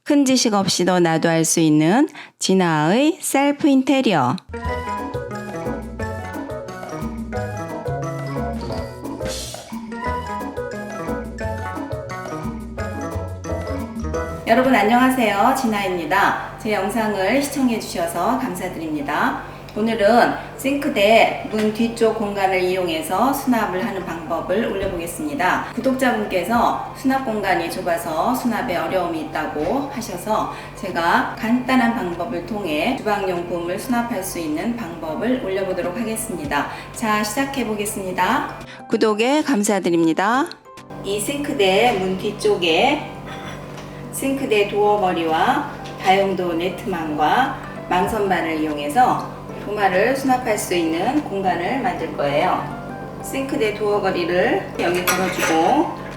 큰 지식 없이도 나도 할 수 있는 진아의 셀프 인테리어. 여러분 안녕하세요. 진아입니다. 제 영상을 시청해 주셔서 감사드립니다. 오늘은 싱크대 문 뒤쪽 공간을 이용해서 수납을 하는 방법을 올려보겠습니다. 구독자분께서 수납 공간이 좁아서 수납에 어려움이 있다고 하셔서 제가 간단한 방법을 통해 주방용품을 수납할 수 있는 방법을 올려보도록 하겠습니다. 자, 시작해 보겠습니다. 구독에 감사드립니다. 이 싱크대 문 뒤쪽에 싱크대 도어 머리와 다용도 네트망과 망선반을 이용해서 도마를 수납할 수 있는 공간을 만들 거예요. 싱크대 도어 거리를 여기 걸어주고,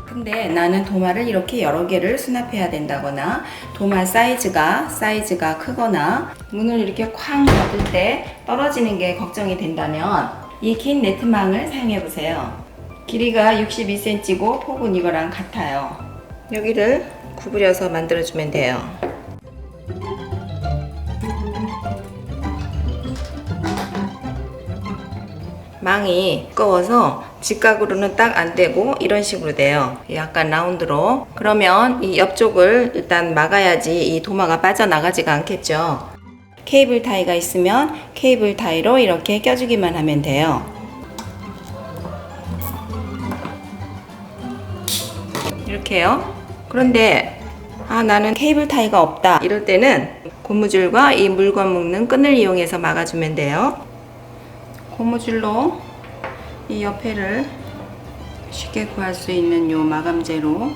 근데 나는 도마를 이렇게 여러 개를 수납해야 된다거나 도마 사이즈가 크거나 문을 이렇게 쾅 닫을 때 떨어지는 게 걱정이 된다면 이 긴 네트망을 사용해 보세요. 길이가 62cm고 폭은 이거랑 같아요. 여기를 구부려서 만들어 주면 돼요. 망이 두꺼워서 직각으로는 딱 안 되고 이런 식으로 돼요. 약간 라운드로. 그러면 이 옆쪽을 일단 막아야지 이 도마가 빠져나가지가 않겠죠. 케이블 타이가 있으면 케이블 타이로 이렇게 껴주기만 하면 돼요. 이렇게요. 그런데 나는 케이블 타이가 없다 이럴 때는 고무줄과 이 물건 묶는 끈을 이용해서 막아주면 돼요. 고무줄로 이 옆에를 쉽게 구할 수 있는 요 마감재로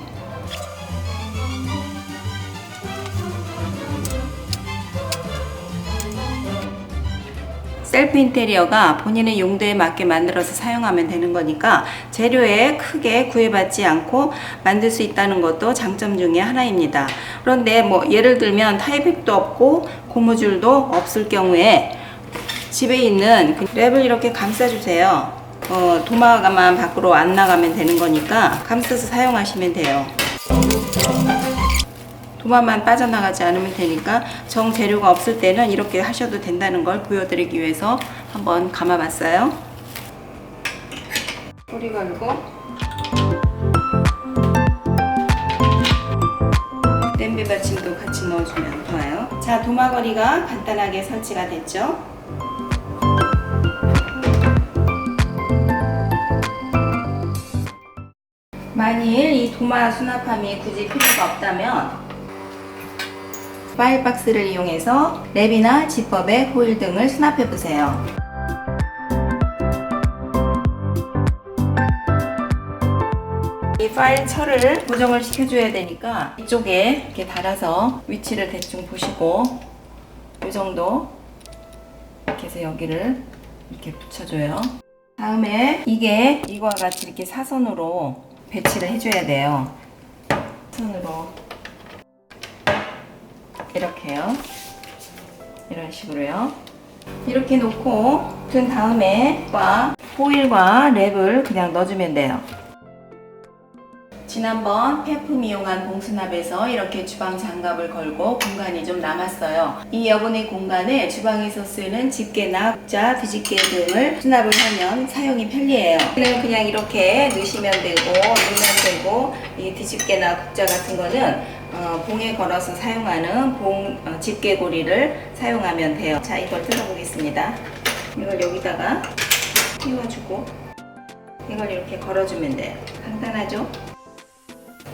셀프 인테리어가 본인의 용도에 맞게 만들어서 사용하면 되는 거니까 재료에 크게 구애받지 않고 만들 수 있다는 것도 장점 중에 하나입니다. 그런데 뭐 예를 들면 타이백도 없고 고무줄도 없을 경우에 집에 있는 랩을 이렇게 감싸주세요. 도마가만 밖으로 안 나가면 되는 거니까 감싸서 사용하시면 돼요. 도마만 빠져나가지 않으면 되니까 정 재료가 없을 때는 이렇게 하셔도 된다는 걸 보여드리기 위해서 한번 감아봤어요. 꼬리 걸고 냄비 받침도 같이 넣어주면 좋아요. 자, 도마거리가 간단하게 설치가 됐죠? 만일 이 도마 수납함이 굳이 필요가 없다면 파일 박스를 이용해서 랩이나 지퍼백, 호일 등을 수납해 보세요. 이 파일 철을 고정을 시켜줘야 되니까 이쪽에 이렇게 달아서 위치를 대충 보시고 이 정도 이렇게 해서 여기를 이렇게 붙여줘요. 다음에 이게 이거와 같이 이렇게 사선으로 배치를 해줘야 돼요. 손으로 이렇게요. 이런 식으로요. 이렇게 놓고 든 다음에 호일과 랩을 그냥 넣어주면 돼요. 지난번 폐품 이용한 봉수납에서 이렇게 주방 장갑을 걸고 공간이 좀 남았어요. 이 여분의 공간에 주방에서 쓰는 집게나 국자, 뒤집개 등을 수납을 하면 사용이 편리해요. 그냥 이렇게 넣으시면 되고 넣으면 되고 이 뒤집개나 국자 같은 거는 봉에 걸어서 사용하는 집게고리를 사용하면 돼요. 자, 이걸 뜯어보겠습니다. 이걸 여기다가 띄워주고 이걸 이렇게 걸어주면 돼요. 간단하죠?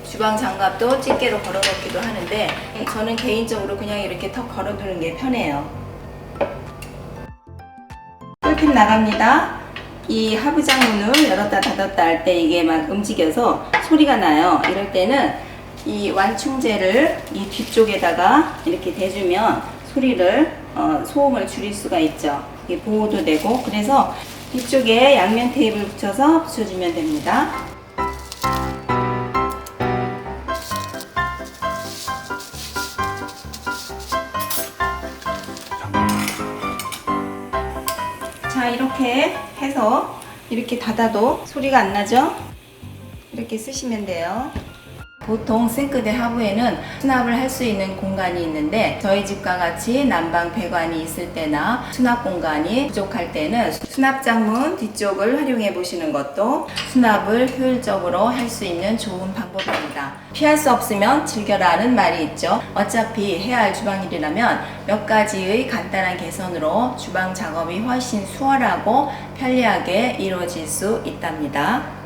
주방 장갑도 집게로 걸어놓기도 하는데 저는 개인적으로 그냥 이렇게 턱 걸어두는 게 편해요. 꿀팁 나갑니다. 이 하부장 문을 열었다 닫았다 할 때 이게 막 움직여서 소리가 나요. 이럴 때는 이 완충제를 이 뒤쪽에다가 이렇게 대주면 소리를 소음을 줄일 수가 있죠. 이게 보호도 되고, 그래서 뒤쪽에 양면 테이프를 붙여서 붙여주면 됩니다. 자, 이렇게 해서 이렇게 닫아도 소리가 안 나죠? 이렇게 쓰시면 돼요. 보통 싱크대 하부에는 수납을 할 수 있는 공간이 있는데 저희 집과 같이 난방 배관이 있을 때나 수납 공간이 부족할 때는 수납장문 뒤쪽을 활용해 보시는 것도 수납을 효율적으로 할 수 있는 좋은 방법입니다. 피할 수 없으면 즐겨라는 말이 있죠. 어차피 해야 할 주방일이라면 몇 가지의 간단한 개선으로 주방 작업이 훨씬 수월하고 편리하게 이루어질 수 있답니다.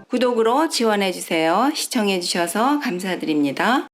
구독으로 지원해주세요. 시청해주셔서 감사드립니다.